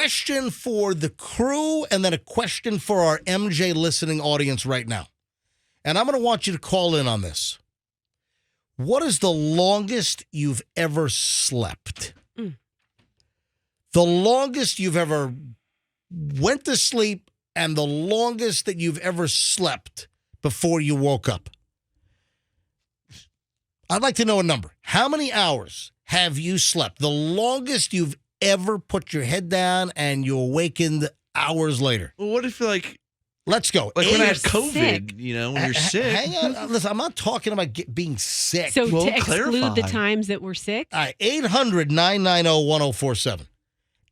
question for the crew and then a question for our MJ listening audience right now. And I'm going to want you to call in on this. What is the longest you've ever slept? The longest you've ever went to sleep and the longest that you've ever slept before you woke up. I'd like to know a number. How many hours have you slept? The longest you've ever put your head down and you awakened hours later. Well, what if Let's go. Like when I had COVID, sick. when you're sick. Hang on. Listen, I'm not talking about being sick. So Well, to exclude clarify. the times that we're sick? All right, 800-990-1047.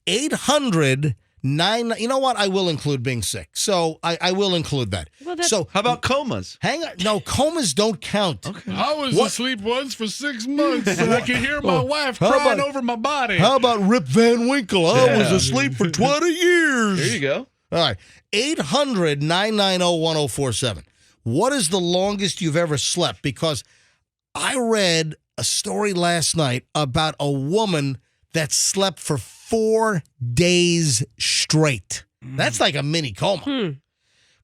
800-990. You know what? I will include being sick. So I will include that. Well, that's- So How about comas? hang on. No, comas don't count. Okay. I was What? asleep once for 6 months, and I could hear my wife How crying about- over my body. How about Rip Van Winkle? I was Yeah. asleep for 20 years. There you go. All right. 800-990-1047. What is the longest you've ever slept? Because I read a story last night about a woman that slept for 4 days straight. That's like a mini coma.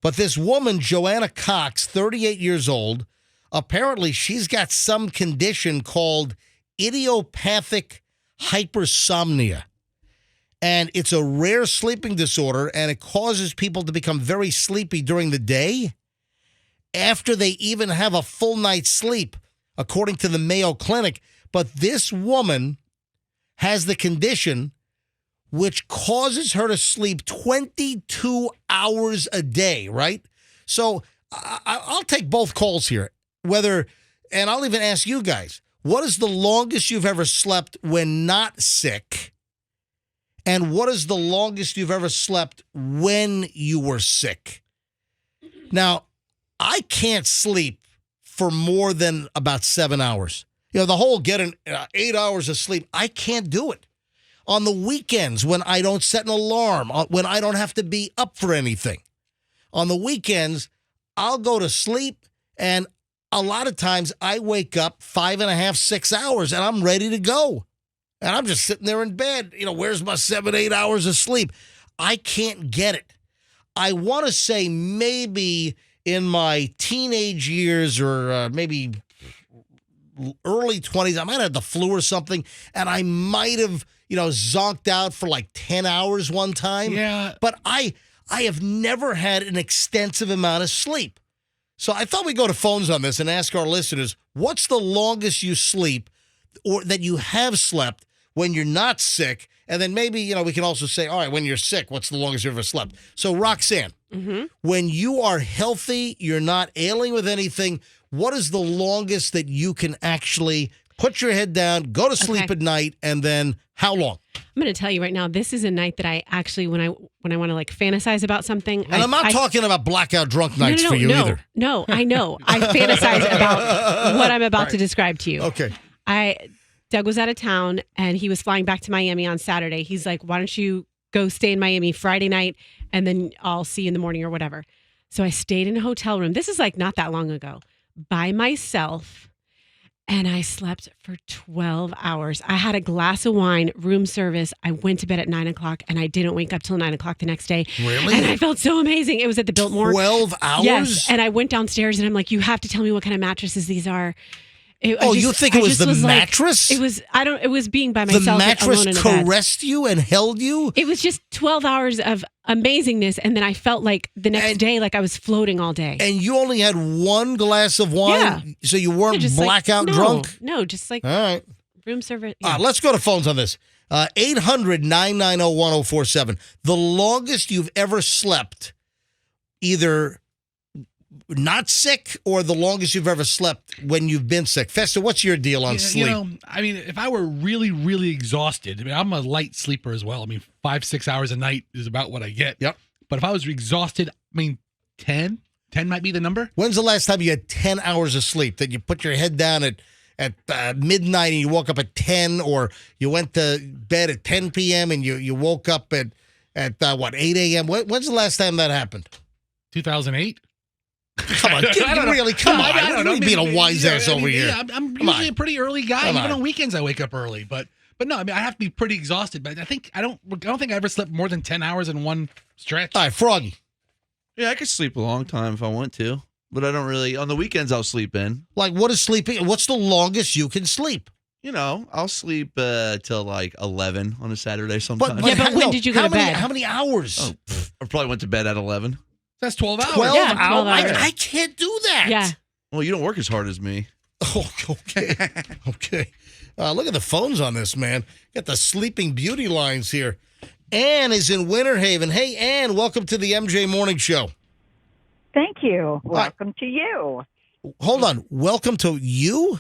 But this woman, Joanna Cox, 38 years old, apparently she's got some condition called idiopathic hypersomnia. And it's a rare sleeping disorder, and it causes people to become very sleepy during the day after they even have a full night's sleep, according to the Mayo Clinic. But this woman has the condition which causes her to sleep 22 hours a day, right? So I'll take both calls here, and I'll even ask you guys, what is the longest you've ever slept when not sick? And what is the longest you've ever slept when you were sick? Now, I can't sleep for more than about 7 hours. The whole getting 8 hours of sleep, I can't do it. On the weekends when I don't set an alarm, when I don't have to be up for anything. On the weekends, I'll go to sleep, and a lot of times I wake up 5.5, 6 hours, and I'm ready to go. And I'm just sitting there in bed. Where's my 7, 8 hours of sleep? I can't get it. I want to say maybe in my teenage years or maybe early 20s, I might have had the flu or something, and I might have, zonked out for like 10 hours one time. Yeah. But I have never had an extensive amount of sleep. So I thought we'd go to phones on this and ask our listeners, what's the longest you sleep or that you have slept when you're not sick? And then maybe, we can also say, all right, when you're sick, what's the longest you ever slept? So Roxanne, when you are healthy, you're not ailing with anything, what is the longest that you can actually put your head down, go to sleep at night, and then how long? I'm going to tell you right now, this is a night that I actually, when I want to like fantasize about something. And I'm not talking about blackout drunk nights for you either. No, I know. I fantasize about what I'm about to describe to you. Okay. Doug was out of town and he was flying back to Miami on Saturday. He's like, why don't you go stay in Miami Friday night and then I'll see you in the morning or whatever. So I stayed in a hotel room. This is like not that long ago by myself. And I slept for 12 hours. I had a glass of wine, room service. I went to bed at 9 o'clock and I didn't wake up till 9 o'clock the next day. Really? And I felt so amazing. It was at the Biltmore. 12 hours? Yes. And I went downstairs and I'm like, you have to tell me what kind of mattresses these are. You think it was the mattress? It was being by myself. The mattress alone in a bed. caressed you and held you? It was just 12 hours of amazingness. And then I felt like the next day, like I was floating all day. And you only had one glass of wine? Yeah. So you weren't just blackout drunk? No, just like All right. room service. Yeah. Let's go to phones on this. 800-990-1047. The longest you've ever slept, either not sick or the longest you've ever slept when you've been sick. Fester, what's your deal on sleep? If I were really, really exhausted, I'm a light sleeper as well. 5-6 hours a night is about what I get. Yep. But if I was exhausted, 10 might be the number. When's the last time you had 10 hours of sleep that you put your head down at midnight and you woke up at 10, or you went to bed at 10 p.m. and you woke up at 8 a.m.? When's the last time that happened? 2008? Come on, come on. I don't know. Being a wise ass over here. Yeah, I'm usually a pretty early guy. Even on weekends, I wake up early. But But no, I mean I have to be pretty exhausted. But I don't think I ever slept more than 10 hours in one stretch. All right, Froggy. Yeah, I could sleep a long time if I want to, but I don't really. On the weekends, I'll sleep in. Like, what is sleeping? What's the longest you can sleep? I'll sleep till like 11 on a Saturday sometimes. but when did you go to bed? How many hours? Oh, I probably went to bed at 11. That's 12 hours. 12 Yeah, 12 hours? hours. I can't do that. Yeah. Well, you don't work as hard as me. Oh, okay. Okay. Look at the phones on this, man. Got the Sleeping Beauty lines here. Ann is in Winter Haven. Hey, Ann, welcome to the MJ Morning Show. Thank you. Welcome to you. Hold on. Welcome to you?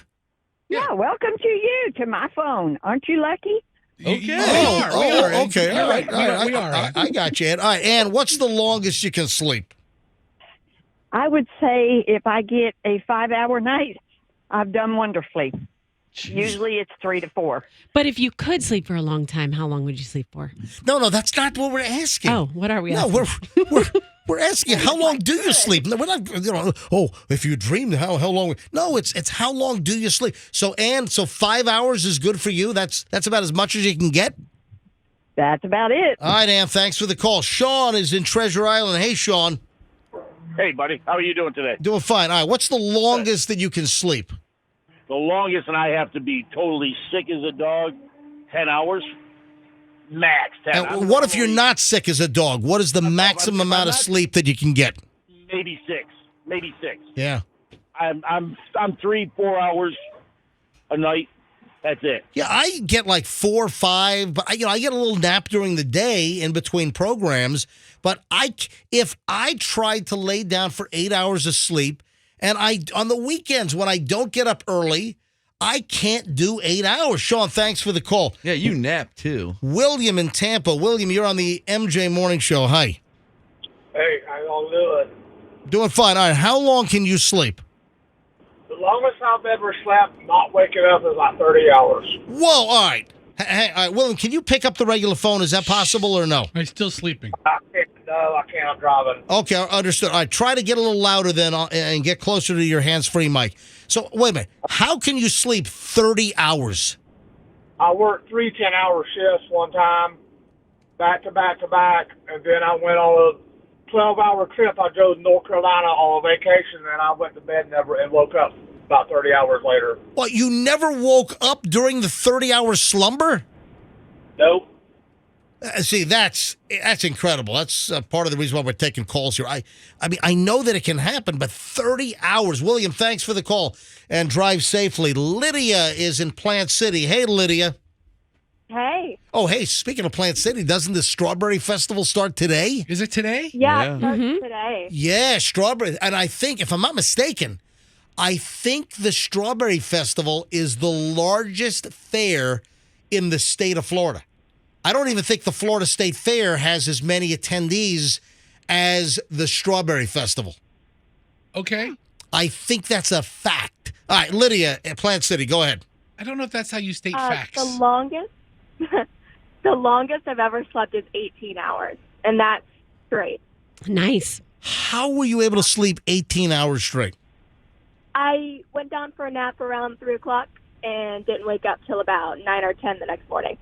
Yeah, welcome to you, to my phone. Aren't you lucky? Okay. We are. Okay. All right. We are. I got you, Ann. All right, Ann, what's the longest you can sleep? I would say if I get a 5-hour night, I've done wonderfully. Usually it's 3 to 4. But if you could sleep for a long time, how long would you sleep for? No, that's not what we're asking. Oh, what are we No, asking? we're asking how long do you sleep? No, we're not. If you dreamed how long? No, it's how long do you sleep? So, Ann, 5 hours is good for you. That's about as much as you can get. That's about it. All right, Ann. Thanks for the call. Sean is in Treasure Island. Hey, Sean. Hey, buddy. How are you doing today? Doing fine. All right. What's the longest that you can sleep? The longest, and I have to be totally sick as a dog, 10 hours. Max 10. And what if you're not sick as a dog? What is the maximum amount of sleep that you can get? Maybe 6. Maybe 6. Yeah. I'm 3-4 hours a night. That's it. Yeah, I get like 4 or 5, but I get a little nap during the day in between programs. But if I tried to lay down for 8 hours of sleep, and on the weekends when I don't get up early, I can't do 8 hours. Sean, thanks for the call. Yeah, you nap too. William in Tampa. William, you're on the MJ Morning Show. Hi. Hey, how y'all doing? Doing fine. All right, how long can you sleep? The longest I've ever slept, not waking up, is like 30 hours. Whoa, all right. Hey, all right, William, can you pick up the regular phone? Is that possible or no? I'm still sleeping. I can't. I'm driving. Okay, understood. All right, try to get a little louder then and get closer to your hands-free mic. So, wait a minute. How can you sleep 30 hours? I worked 3 10-hour shifts one time, back to back to back, and then I went on a 12-hour trip. I drove to North Carolina on a vacation, and I went to bed and woke up about 30 hours later. What, you never woke up during the 30-hour slumber? Nope. See, that's incredible. That's part of the reason why we're taking calls here. I mean, I know that it can happen, but 30 hours. William, thanks for the call, and drive safely. Lydia is in Plant City. Hey, Lydia. Hey. Oh, hey, speaking of Plant City, doesn't the Strawberry Festival start today? Is it today? Yeah, it starts today. Yeah, Strawberry. And I think, if I'm not mistaken, I think the Strawberry Festival is the largest fair in the state of Florida. I don't even think the Florida State Fair has as many attendees as the Strawberry Festival. Okay. I think that's a fact. All right, Lydia at Plant City, go ahead. I don't know if that's how you state facts. The longest I've ever slept is 18 hours, and that's great. Nice. How were you able to sleep 18 hours straight? I went down for a nap around 3 o'clock and didn't wake up till about 9 or 10 the next morning.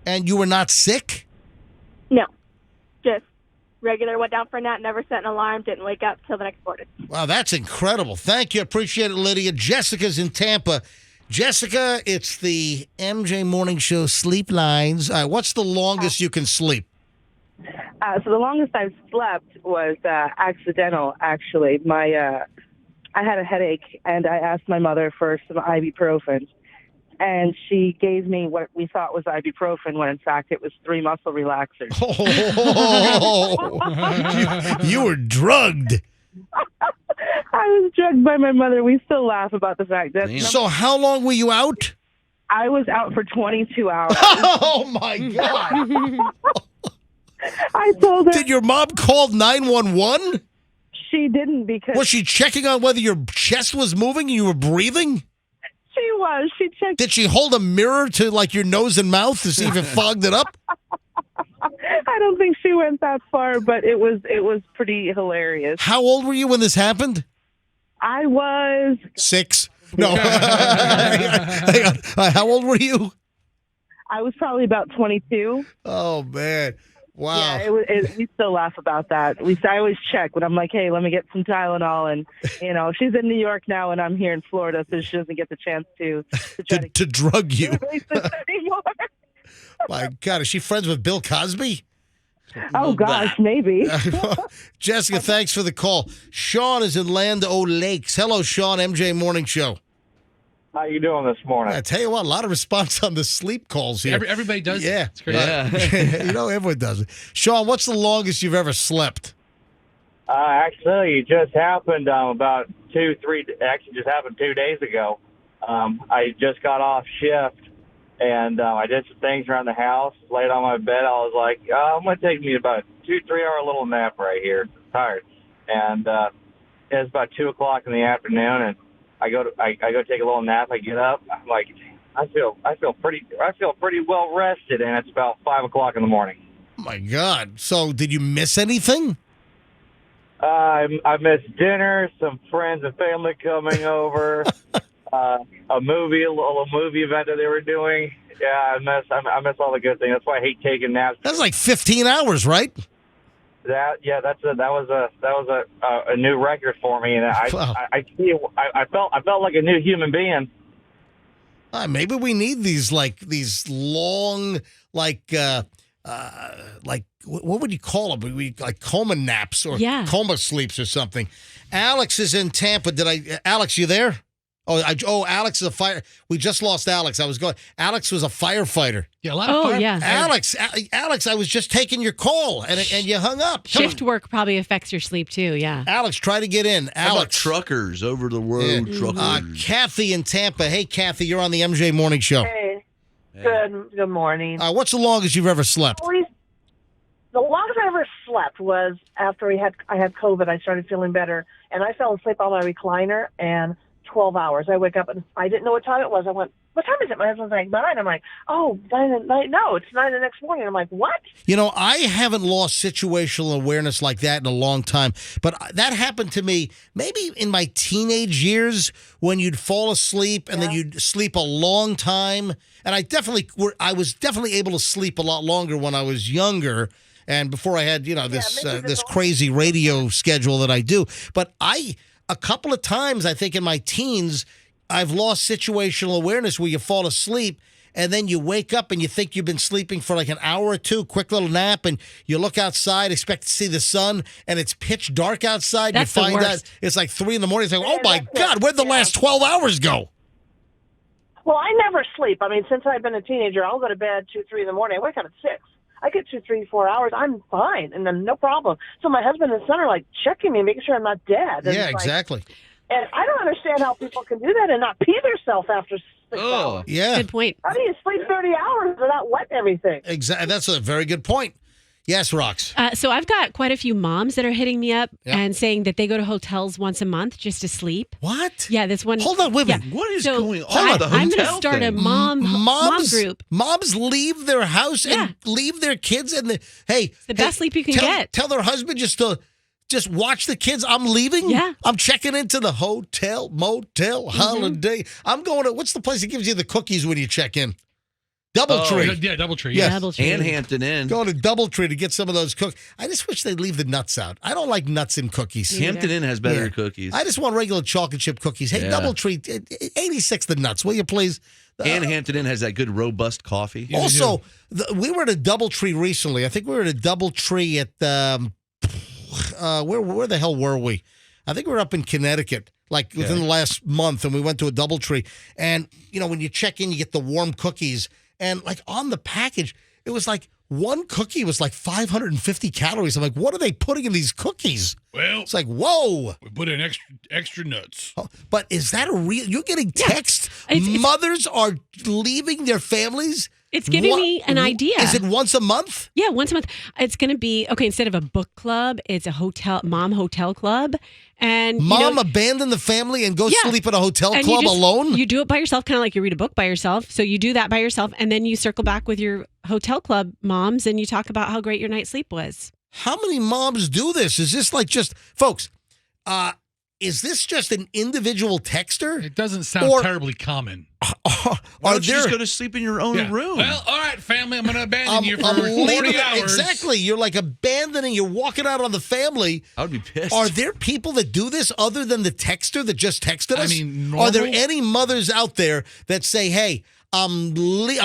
And you were not sick? No, just regular. Went down for a nap, never set an alarm, didn't wake up till the next morning. Wow, that's incredible. Thank you. Appreciate it, Lydia. Jessica's in Tampa. Jessica, it's the MJ Morning Show Sleep Lines. All right, what's the longest you can sleep? So the longest I've slept was accidental, actually. I had a headache, and I asked my mother for some ibuprofen. And she gave me what we thought was ibuprofen, when in fact it was 3 muscle relaxers. Oh, you were drugged. I was drugged by my mother. We still laugh about the fact that. So how long were you out? I was out for 22 hours. Oh, my God. I told her. Did your mom call 911? She didn't, because. Was she checking on whether your chest was moving and you were breathing? She was. She checked. Did she hold a mirror to like your nose and mouth to see if it fogged it up? I don't think she went that far, but it was pretty hilarious. How old were you when this happened? I was 6. No. Hang on. How old were you? I was probably about 22. Oh man. Wow. Yeah, we still laugh about that. I always check when I'm like, hey, let me get some Tylenol. And, she's in New York now and I'm here in Florida, so she doesn't get the chance to try to drug you. anymore. My God, is she friends with Bill Cosby? Oh, gosh, maybe. Jessica, thanks for the call. Sean is in Land O'Lakes. Hello, Sean, MJ Morning Show. How you doing this morning? I tell you what, a lot of response on the sleep calls here. Everybody does. Yeah. It's crazy. Yeah. Everyone does it. Sean, what's the longest you've ever slept? Actually, it just happened actually just happened 2 days ago. I just got off shift, and I did some things around the house, laid on my bed. I was like, I'm going to take me about a 2-3 hour little nap right here. I'm tired. And it was about 2 o'clock in the afternoon, and I go take a little nap. I get up. I'm like, I feel pretty well rested, and it's about 5 o'clock in the morning. Oh my God! So, did you miss anything? I missed dinner, some friends and family coming over, a little movie event that they were doing. Yeah, I miss all the good things. That's why I hate taking naps. That's like 15 hours, right? That was a new record for me, and I felt like a new human being. Maybe we need these long what would you call them? Like coma naps or coma sleeps or something. Alex is in Tampa. Alex, you there? Alex is a fire. We just lost Alex. Alex was a firefighter. Yeah, a lot of fire. Yeah. Alex, I was just taking your call and you hung up. Shift work probably affects your sleep too. Yeah. Alex, try to get in. How about Alex, truckers over the road? Truckers. Kathy in Tampa. Hey, Kathy, you're on the MJ Morning Show. Hey. Good morning. What's the longest you've ever slept? The longest I ever slept was after I had COVID. I started feeling better, and I fell asleep on my recliner, and 12 hours. I wake up, and I didn't know what time it was. I went, what time is it? My husband's like, 9. I'm like, 9 at night. No, it's 9 the next morning. I'm like, what? I haven't lost situational awareness like that in a long time, but that happened to me maybe in my teenage years when you'd fall asleep and then you'd sleep a long time. And I was definitely able to sleep a lot longer when I was younger. And before I had, this crazy radio schedule that I do. But a couple of times, I think in my teens, I've lost situational awareness where you fall asleep and then you wake up and you think you've been sleeping for like an hour or two, quick little nap, and you look outside, expect to see the sun, and it's pitch dark outside. That's you find the out worst. it's like 3 a.m. It's like, oh my God, where'd the last 12 hours go? Well, I never sleep. I mean, since I've been a teenager, I'll go to bed 2, 3 in the morning. I wake up at 6. I get 2, 3, 4 hours. I'm fine, and then no problem. So my husband and son are like checking me, making sure I'm not dead. And Yeah, exactly. And I don't understand how people can do that and not pee themselves after 6 hours. Yeah. Good point. How do you sleep 30 hours without wetting everything? Exactly. That's a very good point. Yes, Rox. So I've got quite a few moms that are hitting me up and saying that they go to hotels once a month just to sleep. What? Yeah, this one. Hold on, wait a minute. What is So going on with the hotel I'm going to start a thing? mom group. Moms leave their house and leave their kids and It's the best sleep you can get. Tell their husband just watch the kids. I'm leaving. Yeah. I'm checking into the hotel, motel, holiday. I'm going to, what's the place that gives you the cookies when you check in? Doubletree. Yeah, Doubletree. Yes. Doubletree. And Hampton Inn. Going to Doubletree to get some of those cookies. I just wish they'd leave the nuts out. I don't like nuts in cookies. Hampton Inn has better cookies. I just want regular chocolate chip cookies. Hey, Doubletree, 86 the nuts, will you please? And Hampton Inn has that good robust coffee. Also, we were at a Doubletree recently. I think we were at a Doubletree at where the hell were we? I think we were up in Connecticut, like within the last month, and we went to a Doubletree. And when you check in, you get the warm cookies, and like on the package, it was like one cookie was like 550 calories. I'm like, what are they putting in these cookies? Well, It's like, whoa. we put in extra nuts. Oh, but is that a real? You're getting text. It's- Mothers are leaving their families. It's giving me an idea. Is it once a month? Yeah, once a month. It's going to be, instead of a book club, it's a mom hotel club. And Mom abandon the family and go sleep at a hotel and club alone? You do it by yourself, kind of like you read a book by yourself. So you do that by yourself, and then you circle back with your hotel club moms, and you talk about how great your night's sleep was. How many moms do this? Is this like just, folks, is this just an individual texter? It doesn't sound terribly common. Why don't you just go to sleep in your own room? Well, all right, family, I'm going to abandon you for 40 hours. Exactly. You're like abandoning, you're walking out on the family. I would be pissed. Are there people that do this other than the texter that just texted us? I mean, Are there any mothers out there that say, hey, I'm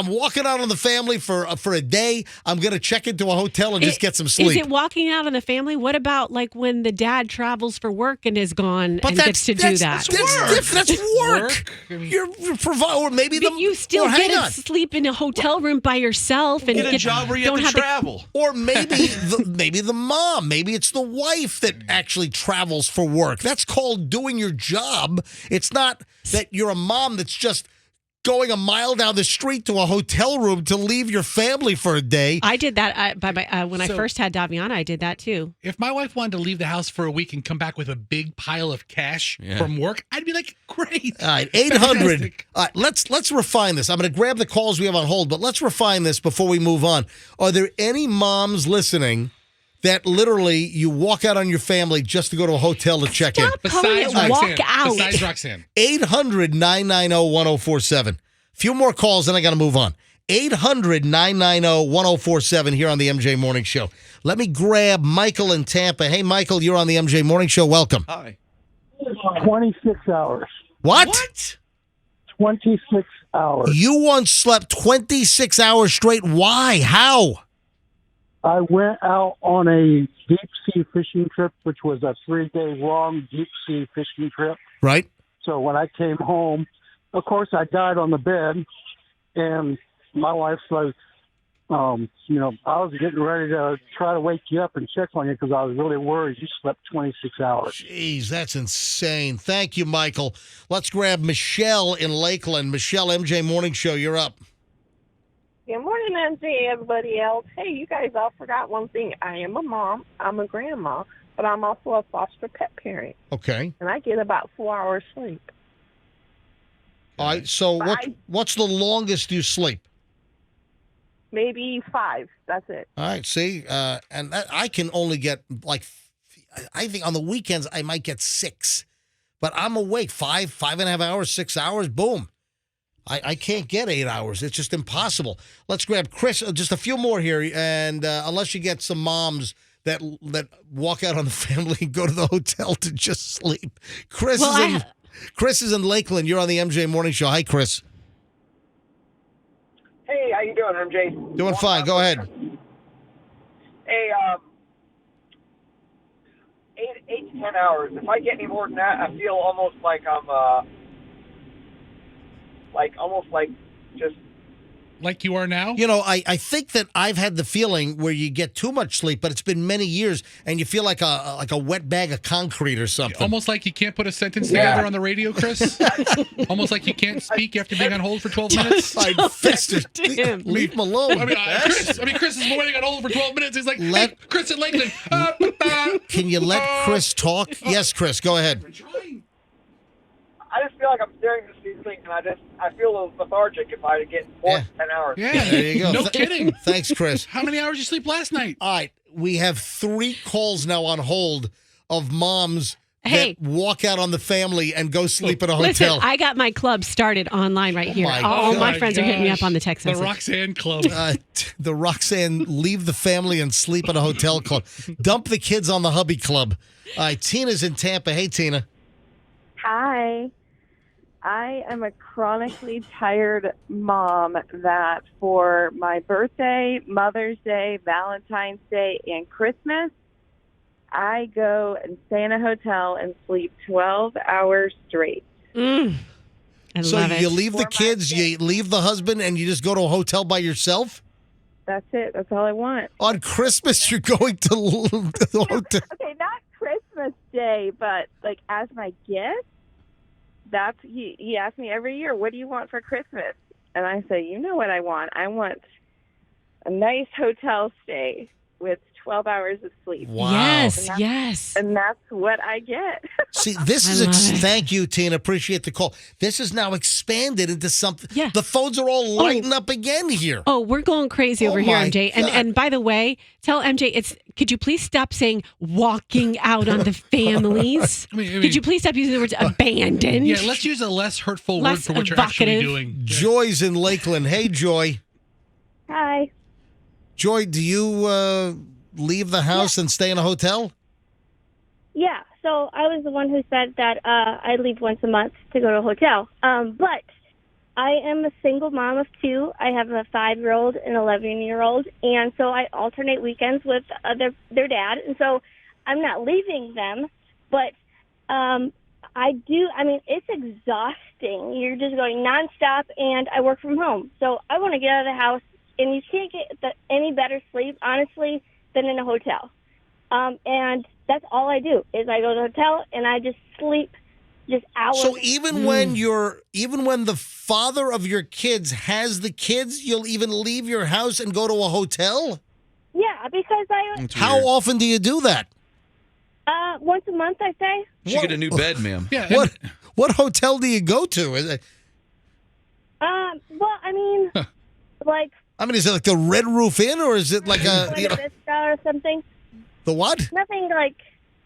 walking out on the family for a day. I'm going to check into a hotel and just get some sleep. Is it walking out on the family? What about like when the dad travels for work and is gone and gets to do that? That's work. You're or maybe but you still get to sleep in a hotel room by yourself and get a job where you have to travel. Or maybe the mom, maybe it's the wife that actually travels for work. That's called doing your job. It's not that you're a mom that's just going a mile down the street to a hotel room to leave your family for a day. I did that when I first had Daviana. I did that too. If my wife wanted to leave the house for a week and come back with a big pile of cash from work, I'd be like, great. All right, 800. All right, let's refine this. I'm going to grab the calls we have on hold, but let's refine this before we move on. Are there any moms listening that literally you walk out on your family just to go to a hotel to check in? Besides Roxanne. 800-990-1047. Few more calls, then I got to move on. 800-990-1047 here on the MJ Morning Show. Let me grab Michael in Tampa. Hey, Michael, you're on the MJ Morning Show. Welcome. Hi. 26 hours. What? 26 hours. You once slept 26 hours straight. Why? How? I went out on a deep-sea fishing trip, which was a 3-day long deep-sea fishing trip. Right. So when I came home, of course, I died on the bed, and my wife's like, I was getting ready to try to wake you up and check on you because I was really worried you slept 26 hours. Jeez, that's insane. Thank you, Michael. Let's grab Michelle in Lakeland. Michelle, MJ Morning Show, you're up. Good morning, MJ, everybody else. Hey, you guys all forgot one thing. I am a mom. I'm a grandma, but I'm also a foster pet parent. Okay. And I get about 4 hours sleep. All right, so what's the longest you sleep? Maybe 5. That's it. All right, see, and I can only get I think on the weekends I might get 6, but I'm awake 5.5 hours, 6 hours, boom. I can't get 8 hours. It's just impossible. Let's grab Chris, just a few more here, and unless you get some moms that walk out on the family and go to the hotel to just sleep. Chris is in Lakeland. You're on the MJ Morning Show. Hi, Chris. Hey, how you doing, MJ? Doing fine. Go ahead. Hey, 8 to 10 hours. If I get any more than that, I feel almost like I'm just like you are now? You know, I think that I've had the feeling where you get too much sleep, but it's been many years, and you feel like a wet bag of concrete or something. Almost like you can't put a sentence together on the radio, Chris? Almost like you can't speak after being on hold for 12 minutes? Leave him alone. Chris is waiting on hold for 12 minutes. He's like, hey, Chris in Lakeland. Can you let Chris talk? Yes, Chris, go ahead. I just feel like I'm staring at these things, and I feel lethargic if I get more than 10 hours. Yeah, there you go. No kidding. Thanks, Chris. How many hours did you sleep last night? All right, we have 3 calls now on hold of moms that walk out on the family and go sleep at a hotel. Listen, I got my club started online right here. All my friends are hitting me up on the text message. The Roxanne Club. The Roxanne Leave the Family and Sleep at a Hotel Club. Dump the kids on the hubby club. All right, Tina's in Tampa. Hey, Tina. Hi. I am a chronically tired mom that for my birthday, Mother's Day, Valentine's Day, and Christmas, I go and stay in a hotel and sleep 12 hours straight. I love it. You leave the kids, you leave the husband, and you just go to a hotel by yourself? That's it. That's all I want. On Christmas, you're going to the hotel. Okay, not Christmas Day, but like as my gift. That's he asks me every year, what do you want for Christmas? And I say, you know what I want? I want a nice hotel stay with 12 hours of sleep. Wow. Yes. And that's what I get. See, this is thank you, Tina. Appreciate the call. This is now expanded into something. Yeah. The phones are all lighting up again here. Oh, we're going crazy over here, my MJ. God. And by the way, tell MJ could you please stop saying walking out on the families? Could you please stop using the words abandoned? Yeah, let's use a less hurtful word Less for what you're actually evocative. doing. Joy's in Lakeland. Hey, Joy. Hi. Joy, do you leave the house and stay in a hotel? Yeah, so I was the one who said that I leave once a month to go to a hotel. But I am a single mom of two. I have a 5-year-old and 11-year-old, and so I alternate weekends with their dad. And so I'm not leaving them, but I do. I mean, it's exhausting. You're just going nonstop, and I work from home. So I want to get out of the house, and you can't get any better sleep, honestly, than in a hotel. And that's all I do is I go to the hotel, and I just sleep just hours. So even when the father of your kids has the kids, you'll even leave your house and go to a hotel? Yeah, because How often do you do that? once a month, I say. You should get a new bed, ma'am. Yeah. What hotel do you go to? Is it, Well, I mean, like. is it like the Red Roof Inn, or is it like a Buena Vista or something? the what? Nothing like.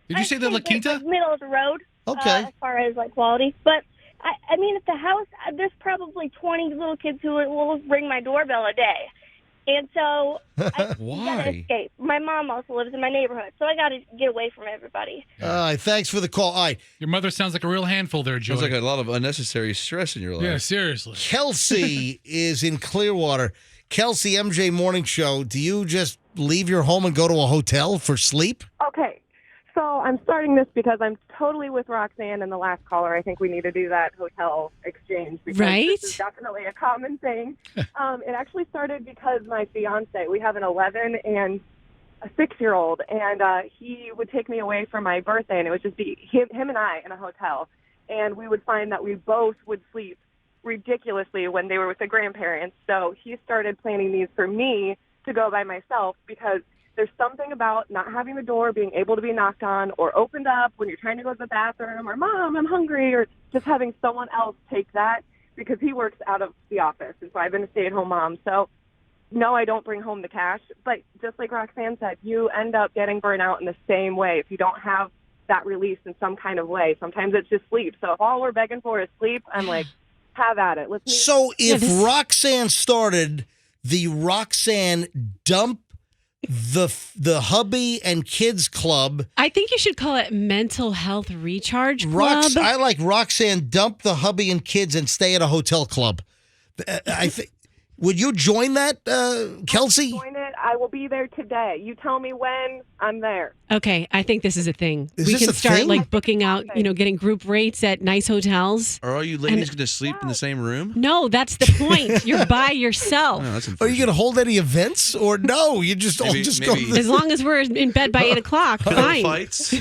Did you say the La Quinta? Like middle of the road. Okay. As far as like quality, but I mean, at the house, there's probably 20 little kids who will ring my doorbell a day, and so I gotta escape. My mom also lives in my neighborhood, so I gotta get away from everybody. All right, thanks for the call. All right. Your mother sounds like a real handful there, Joey. Sounds like a lot of unnecessary stress in your life. Yeah, seriously. Kelsey is in Clearwater. Kelsey, MJ Morning Show, do you just leave your home and go to a hotel for sleep? Okay. So I'm starting this because I'm totally with Roxanne and the last caller. I think we need to do that hotel exchange because this is definitely a common thing. It actually started because my fiance, we have an 11 and a 6-year-old, and he would take me away for my birthday, and it would just be him and I in a hotel. And we would find that we both would sleep ridiculously when they were with the grandparents. So he started planning these for me to go by myself because there's something about not having the door being able to be knocked on or opened up when you're trying to go to the bathroom or, Mom, I'm hungry, or just having someone else take that because he works out of the office. And so I've been a stay-at-home mom. So, no, I don't bring home the cash. But just like Roxanne said, you end up getting burnt out in the same way if you don't have that release in some kind of way. Sometimes it's just sleep. So if all we're begging for is sleep, I'm like, have at it. Let's So if Roxanne started the Roxanne Dump the hubby and kids club. I think you should call it Mental Health Recharge Club. I like Roxanne Dump the hubby and kids and stay at a hotel club. I think. Would you join that, Kelsey? I'll join it. I will be there today. You tell me when, I'm there. Okay, I think this is a thing. Is we this can a start thing? like booking out, getting group rates at nice hotels. Are all you ladies going to sleep in the same room? No, that's the point. You're by yourself. No, that's Are you going to hold any events or no? You just all just go. As long as we're in bed by 8 o'clock, fine. Fights?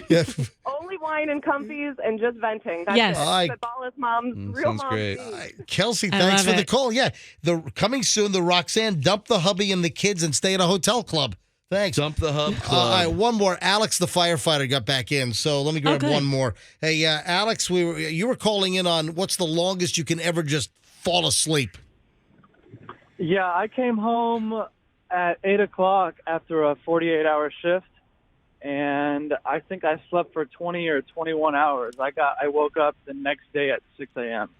Yeah. Only wine and comfies and just venting. That's Yes. it. All right. Football is mom's real sounds mom's great. thing. Kelsey, I thanks love for the it. call. Yeah, coming soon, the Roxanne Dump the hubby and the kids and stay at a hotel club. Thanks. Dump the hub club. All right, one more. Alex, the firefighter, got back in, so let me grab good. one more. Hey, Alex, you were calling in on what's the longest you can ever just fall asleep? Yeah, I came home at 8 o'clock after a 48-hour shift, and I think I slept for 20 or 21 hours. I woke up the next day at 6 a.m.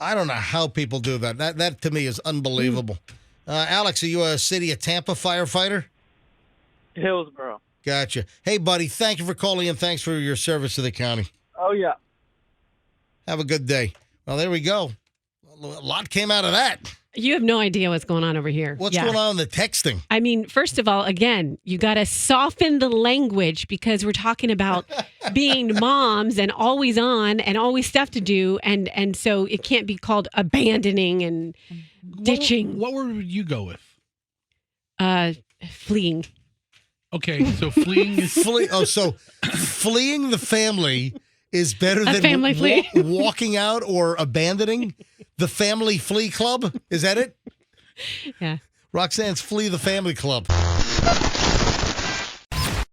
I don't know how people do that. That to me is unbelievable. Alex, are you a city of Tampa firefighter? Hillsborough. Gotcha. Hey, buddy, thank you for calling in. Thanks for your service to the county. Oh, yeah. Have a good day. Well, there we go. A lot came out of that. You have no idea what's going on over here. What's going on in the texting? I mean, first of all, again, you got to soften the language because we're talking about being moms and always on and always stuff to do. And so it can't be called abandoning and ditching. What word would you go with? Fleeing. Okay, so fleeing is... So fleeing the family is better than family flea. walking out or abandoning the family flea club? Is that it? Yeah. Roxanne's Flee the Family Club.